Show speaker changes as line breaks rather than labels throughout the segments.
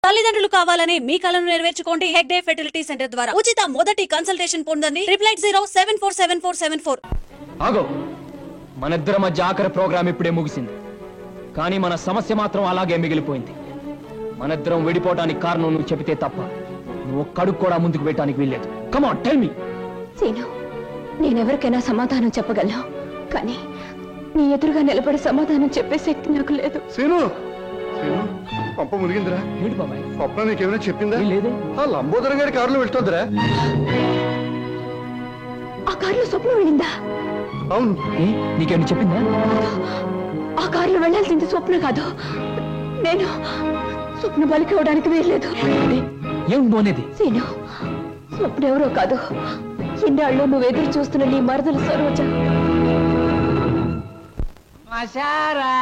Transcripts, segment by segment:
తల్లిదండ్రులు కావాలని మీ కలను నెరవేర్చుకోండి హెగ్డే ఫెర్టిలిటీ సెంటర్ ద్వారా ఉచిత మొదటి కన్సల్టేషన్ పొందండి 8807447474.
ఆగో, మనిద్దరి మధ్య ఆఖరి ప్రోగ్రామ్ ఇప్పుడే ముగిసింది, కానీ మన సమస్య మాత్రం అలాగే మిగిలిపోయింది. మనిద్దరం విడిపోవడానికి కారణం నువ్వు చెబితే తప్ప నువ్వు ఒక్కడుగు కూడా ముందుకు పెట్టడానికి వీల్లేదు. Come on tell me.
Seenu, నేనెవరికైనా సమాధానం చెప్పగలను, కానీ నీ ఎదురుగా నిలబడి సమాధానం చెప్పే శక్తి నాకు లేదు.
సీను, పంప మురిగిందిరా.
ఏంటి బాబాయ్,
స్వప్న నీకేమైనా చెప్పిందా?
లేదే.
ఆ లంబోదరం గారి కారులో వెళ్తుందిరా.
ఆ కారులో స్వప్నం వెళ్ళిందా?
అవును.
నీకేమైనా చెప్పిందా?
ఆ కారులో వెళ్ళాల్సింది స్వప్న కాదు, నేను. స్వప్న బలికి అవడానికి వేయలేదు.
ఏం పోనేది?
సీను, స్వప్న ఎవరో కాదు, ఇన్నాళ్ళు నువ్వు ఎదురు చూస్తున్న నీ మరదలు సరోజ.
మసారా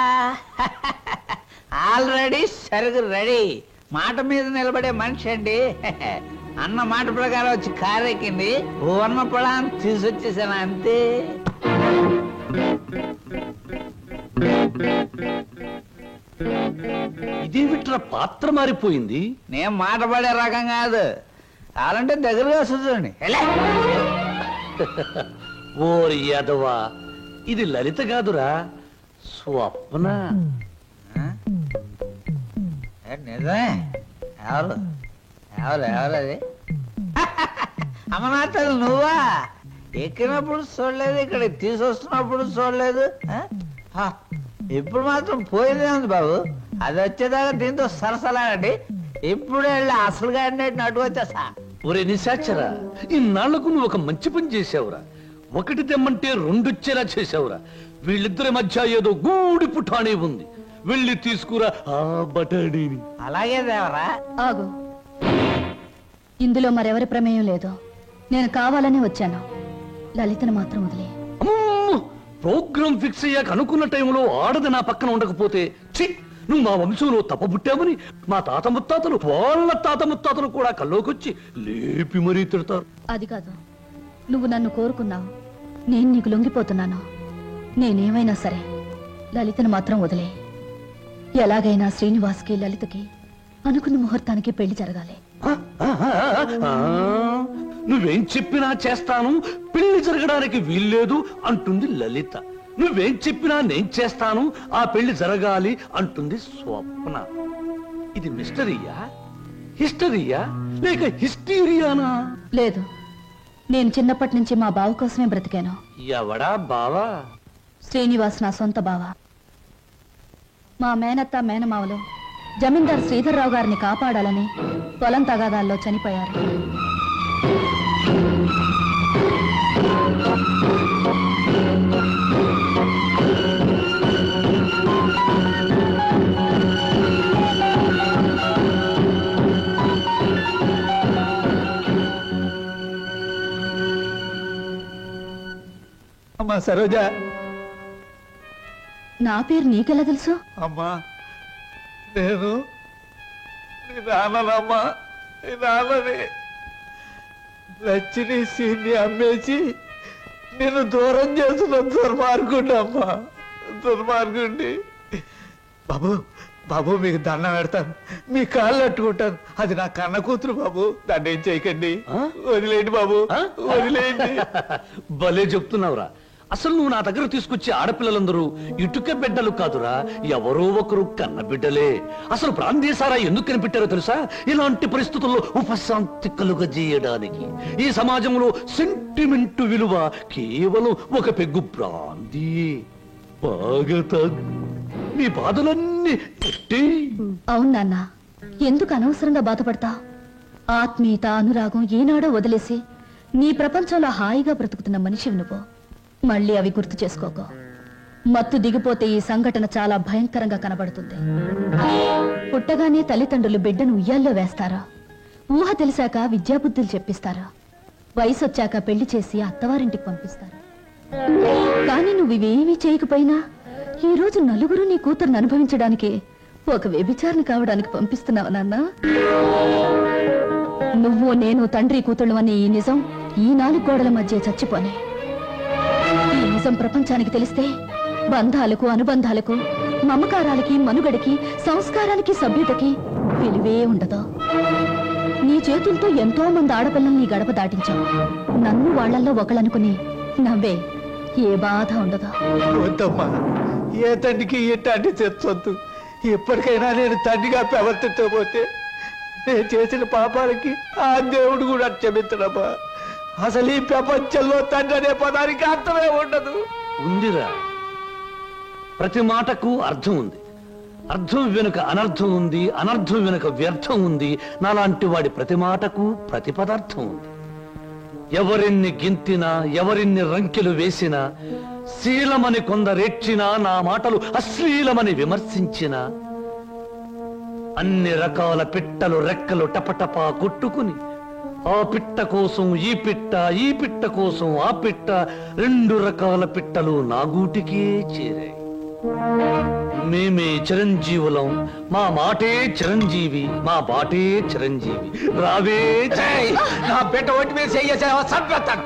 ఆల్రెడీ సరుగు రెడీ. మాట మీద నిలబడే మనిషి అండి. అన్న మాట ప్రకారం వచ్చి కారెక్కింది. వర్ణ పొలాన్ని తీసుకొచ్చేసాను అంతే.
ఇదేమిట్రా పాత్ర మారిపోయింది?
నేను మాట పడే రకం కాదు, కావాలంటే దగ్గరగా వస్తుంది.
ఓరి యాదవా, ఇది లలిత కాదురా, స్వప్న.
నిజమే. ఎవరు ఎవరు ఎవరది? అమ్మనాథలు నువ్వా? ఎక్కినప్పుడు చూడలేదు, ఇక్కడ తీసుకొస్తున్నప్పుడు చూడలేదు. ఇప్పుడు మాత్రం పోయిందే ఉంది బాబు. అది వచ్చేదాకా దీంతో సరసలాడండి. ఇప్పుడు వెళ్ళి అసలుగా అటు వచ్చేసా.
ఒరే నిశాచరా, ఇన్నాళ్లకు నువ్వు ఒక మంచి పని చేసావురా. ఒకటి తెమ్మంటే రెండొచ్చేలా చేసావురా. వీళ్ళిద్దరి మధ్య ఏదో గూడి పుఠాణి ఉంది, వెళ్ళి తీసుకురా ఆ బటాడీని.
అలాగే దేవరా.
ఆగు, ఇందులో మరెవరి ప్రమేయం లేదు. నేను కావాలని వచ్చాను. లలితను మాత్రం వదిలే.
ప్రోగ్రామ్ ఫిక్స్ అయ్యాక అనుకున్న టైంలో ఆడది నా పక్కన ఉండకపోతే, ఛీ, నువ్వు మా వంశంలో తప్పబుట్టామని మా తాత ముత్తాతలు, వాళ్ళ తాత ముత్తాతలు కూడా కల్లోకొచ్చి లేపి మరీ తిడతారు.
అది కాదు, నువ్వు నన్ను కోరుకున్నావు, నేను నీకు లొంగిపోతున్నాను. నేనేమైనా సరే లలితను మాత్రం వదిలే. ఎలాగైనా శ్రీనివాస్కి లలితకి అనుకున్న ముహూర్తానికి పెళ్లి జరగాలి.
నువ్వేం చెప్పినా చేస్తాను, పెళ్లి జరగడానికి వీల్లేదు అంటుంది లలిత. నువ్వేం చెప్పినా నేను చేస్తాను, ఆ పెళ్లి జరగాలి అంటుంది స్వప్న. ఇది మిస్టరీయా, హిస్టరీయా, లేక హిస్టీరియానా?
లేదు, నేను చిన్నప్పటి నుంచి మా బావ కోసమే బ్రతికాను.
ఎవడా బావా?
శ్రీనివాస్ నా సొంత బావ. మా మేనత్త మేనమావలు జమీందార్ శ్రీధర్రావు గారిని కాపాడాలని పొలం తగాదాల్లో చనిపోయారు.
అమ్మా సరోజ.
నా పేరు నీకెలా తెలుసు?
అమ్మా, నేను నీ నాన్ననమ్మా. నీ నాన్నని లచ్చిని సీన్ని అమ్మేసి నేను దూరం చేసిన దుర్మార్గుండి అమ్మా, దుర్మార్గుండి. బాబు బాబు, మీకు దండం పెడతాను, మీ కాళ్ళు అట్టుకుంటాను. అది నా కన్న కూతురు బాబు, దాన్ని ఏం చేయకండి. వదిలేయండి బాబు, వదిలేయండి.
భలే చెప్తున్నావురా. అసలు నువ్వు నా దగ్గర తీసుకొచ్చే ఆడపిల్లలందరూ ఇటుక బిడ్డలు కాదురా, ఎవరో ఒకరు కన్న బిడ్డలే. అసలు ప్రాంతీయసారా ఎందుకు కనిపెట్టారో తెలుసా? ఇలాంటి పరిస్థితుల్లో ఉపశాంతి కలుగజేయడానికి. ఈ సమాజంలో సెంటిమెంటు విలువ కేవలం ఒక పెగ్గు బ్రాందీ. బాగా తాగు, నీ బాధలన్నీ.
అవును నాన్న, ఎందుకు అనవసరంగా బాధపడతా? ఆత్మీయత, అనురాగం ఏనాడో వదిలేసి నీ ప్రపంచంలో హాయిగా బ్రతుకుతున్న మనిషివి నువ్వు. మళ్ళీ అవి గుర్తు చేసుకోకో. మత్తు దిగిపోతే ఈ సంఘటన చాలా భయంకరంగా కనబడుతుంది. పుట్టగానే తల్లిదండ్రులు బిడ్డను ఉయ్యాల్లో వేస్తారా? ఊహ తెలిసాక విద్యాబుద్ధులు చెప్పిస్తారా? వయసు వచ్చాక పెళ్లి చేసి అత్తవారింటికి పంపిస్తారా? కానీ నువ్వు ఇవేమీ చేయకపోయినా ఈ రోజు నలుగురు నీ కూతురుని అనుభవించడానికి ఒక వ్యభిచారిని కావడానికి పంపిస్తున్నావు నాన్న. నువ్వు నేను తండ్రి కూతుళ్ళు అనే ఈ నిజం ఈ 4 గోడల మధ్య చచ్చిపోనే. ఈ నిజం ప్రపంచానికి తెలిస్తే బంధాలకు, అనుబంధాలకు, మమకారాలకి, మనుగడకి, సంస్కారానికి, సభ్యతకి విలువే ఉండదు. నీ చేతులతో ఎంతో మంది ఆడపిల్లల్ని గడప దాటించావు. నన్ను వాళ్ళల్లో ఒకళ్ళనుకుని నవ్వే, ఏ బాధ ఉండదు.
వద్దమ్మా, ఏ తండ్రికి ఎట్టాంటి తెచ్చొద్దు. ఎప్పటికైనా నేను తండ్రిగా ప్రవర్తించబోతే నేను చేసిన పాపాలకి ఆ దేవుడు కూడా క్షమించడమ్మా. అసలు ఈ ప్రపంచంలో తండ్రి అనే పదానికి అర్థమే ఉండదు.
ఉందిరా, ప్రతి మాటకు అర్థం ఉంది. అర్థం వెనుక అనర్థం ఉంది, అనర్థం వెనుక వ్యర్థం ఉంది. నాలాంటి వాడి ప్రతి మాటకు ప్రతి పదార్థం ఉంది. ఎవరిన్ని గింతినా, ఎవరిన్ని రంకెలు వేసినా, శీలమని కొందరేడ్చినా, నా మాటలు అశ్లీలమని విమర్శించినా, అన్ని రకాల పిట్టలు రెక్కలు టపటపా కొట్టుకుని ఆ పిట్ట కోసం ఈ పిట్ట, ఈ పిట్ట కోసం ఆ పిట్ట, రెండు రకాల పిట్టలు నా గూటికే చేరాయి. మేమే చిరంజీవులం, మా మాటే చిరంజీవి, మా బాటే చిరంజీవి. రావే జై.
నా బిడ్డ ఒంటి మీద చెయ్యేసావా చంపేస్తాను.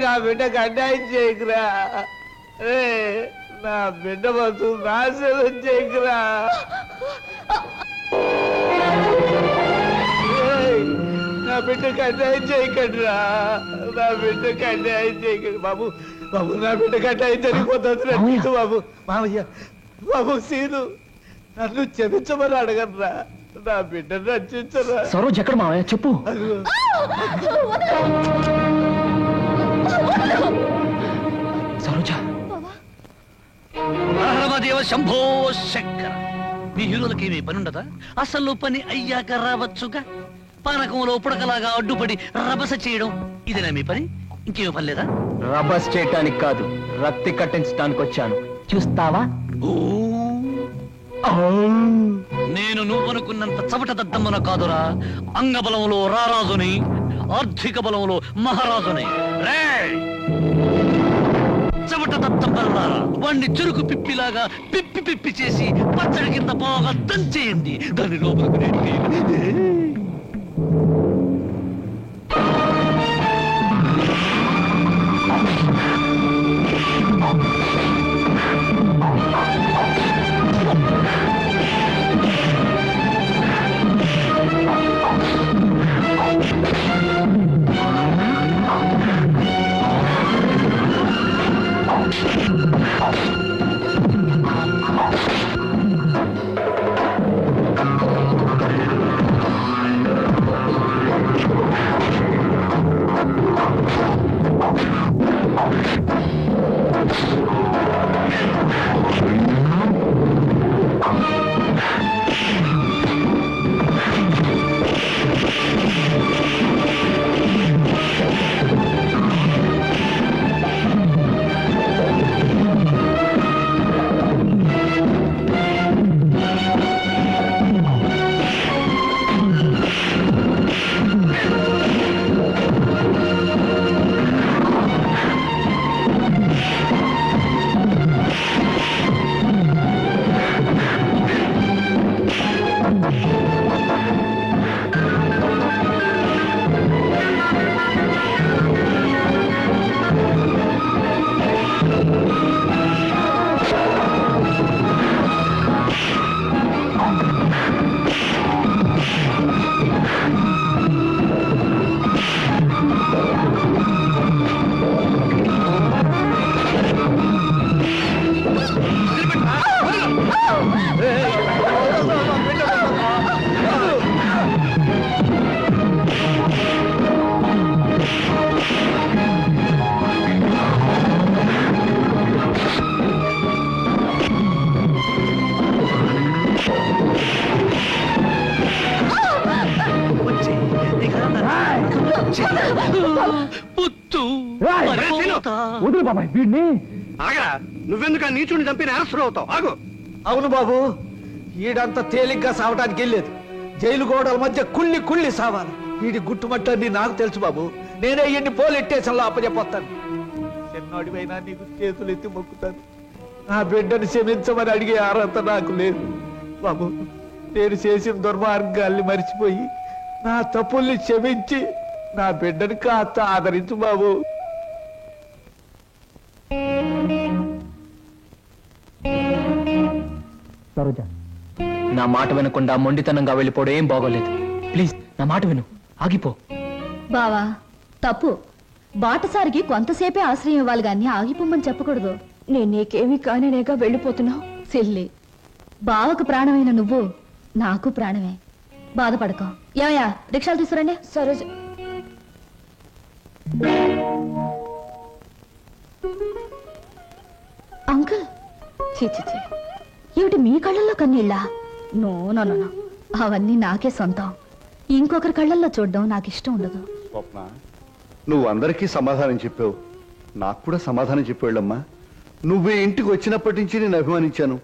నా బిడ్డకు అన్యాయం చేయకురా. నా బిడ్డ బతు నాశనం చేయకురా. నా బిడ్డకు అన్యాయం చేయకండిరా. నా బిడ్డకు అన్యాయం చేయకండి బాబు. బాబు, నా బిడ్డకు అన్యాయం జరిగిపోతుంది బాబు. మామయ్య, బాబు సీను, నన్ను క్షమించమని అడగరా. నా బిడ్డను రక్షించరా.
సరోజ్ ఎక్కడ మావయ్య చెప్పు. సరోజా,
దేవ శంభో శంకర. మీ హీరోలకి ఏమీ పని ఉండదా? అసలు పని అయ్యాక రావచ్చుగా. పానకంలో పుడకలాగా అడ్డుపడి రభస చేయడం ఇదేనా మీ పని? ఇంకేమీ పని లేదా?
రబస్ చేయటానికి కాదు, రక్తి కట్టించడానికి వచ్చాను. చూస్తావా?
నేను నువ్వనుకున్నంత చవట దద్దమ్మన కాదురా. అంగబలంలో రారాజుని, ఆర్థిక బలంలో మహారాజుని. చవట దద్దమ్మలారా, వాణ్ణి చెరుకు పిప్పిలాగా పిప్పి పిప్పి చేసి పచ్చడి కింద బాగా దంచేయండి. దాని లోపలికి
వదులు బాబాయ్ వీడిని.
ఆగరా, నువ్వెందుకు నీచుని చంపి నేరస్తులు అవుతావు? ఆగు.
అవును బాబు, ఈడంతా తేలిగ్గా సావటానికి వెళ్ళలేదు. జైలు గోడల మధ్య కుళ్ళి కుళ్ళి సావాలి. వీడి గుట్టుమట్టని నాకు తెలుసు బాబు. నేనే ఎన్ని పోలీస్ స్టేషన్లో అప్పచెప్పొస్తాను. చిన్నోడివైనా నీకు చేతులు ఎత్తి మొక్కుతాను. నా బిడ్డను క్షమించమని అడిగే అర్హత నాకు లేదు బాబు. నేను చేసిన దుర్మార్గాల్ని మర్చిపోయి నా తప్పుల్ని క్షమించి నా బిడ్డని కాస్త ఆదరించు బాబు.
సరోజ, నా మాట వినకుండా మొండితనంగా వెళ్ళిపోవడం ఏం బాగోలేదు. ప్లీజ్ నా మాట విను, ఆగిపో.
బావా తప్పు. బాటసారికి కొంతసేపే ఆశ్రయం ఇవ్వాలి గాని ఆగిపోమని చెప్పకూడదు. నేను నీకేమీ కానేనేగా వెళ్ళిపోతున్నావు. సిల్లి, బావకు ప్రాణమైన నువ్వు నాకు ప్రాణమే. బాధపడకో. ఏమయ్యా, రిక్షాలు తీసుకురండి. సరోజ, అంకుల్, చీ చీ చీ, ఏమిటి మీ కళ్ళల్లో కన్నీళ్ళా? నో నో నో నో, అవన్నీ నాకే సొంతం. ఇంకొకరి కళ్ళల్లో చూడడం నాకు ఇష్టం ఉండదు.
స్వప్న, నువ్వు అందరికీ సమాధానం చెప్పావు, నాకు కూడా సమాధానం చెప్పాళ్ళమ్మా. నువ్వే ఇంటికి వచ్చినప్పటి నుంచి నేను అభిమానించాను.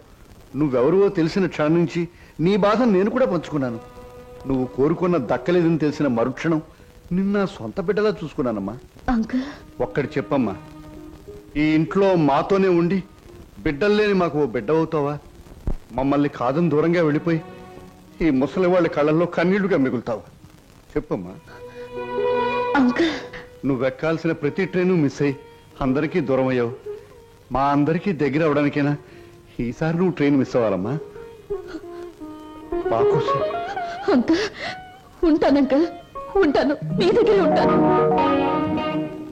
నువ్వెవరో తెలిసిన క్షణం నుంచి నీ బాధను నేను కూడా పంచుకున్నాను. నువ్వు కోరుకున్న దక్కలేదని తెలిసిన మరుక్షణం నిన్న సొంత బిడ్డలా చూసుకున్నానమ్మా.
అంకుల్,
ఒక్కటి చెప్పమ్మా, ఈ ఇంట్లో మాతోనే ఉండి బిడ్డల్లేని మాకు ఓ బిడ్డ అవుతావా? మమ్మల్ని కాదని దూరంగా వెళ్ళిపోయి ఈ ముసలి వాళ్ళ కళ్ళల్లో కన్నీళ్లుగా మిగులుతావా? చెప్పమ్మా.
అంకుల్,
నువ్వెక్కాల్సిన ప్రతి ట్రైను మిస్ అయ్యి అందరికీ దూరం అయ్యావు. మా అందరికీ దగ్గర అవడానికైనా ఈసారి నువ్వు ట్రైన్ మిస్ అవ్వాలమ్మా. మా కోసం.
అంకుల్, ఉంటాను అంకుల్, ఉంటాను, మీ దగ్గరే ఉంటాను.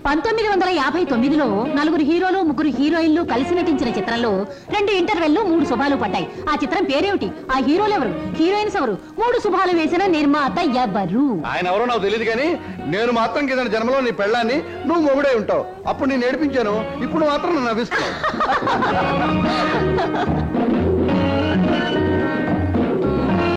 1959లో నలుగురు హీరోలు ముగ్గురు హీరోయిన్లు కలిసి నటించిన చిత్రంలో 2 ఇంటర్వెల్లు 3 శుభాలు పడ్డాయి. ఆ చిత్రం పేరేమిటి? ఆ హీరోలు ఎవరు? హీరోయిన్స్ ఎవరు? 3 శుభాలు వేసిన నిర్మాత ఎవరు?
ఆయన ఎవరో నాకు తెలియదు కానీ నేను మాత్రం కింద జన్మలో నీ పెళ్ళాన్ని నువ్వు మొగుడే ఉంటావు. అప్పుడు నేను ఏడిపించాను, ఇప్పుడు మాత్రం నన్ను నవ్విస్తున్నావు.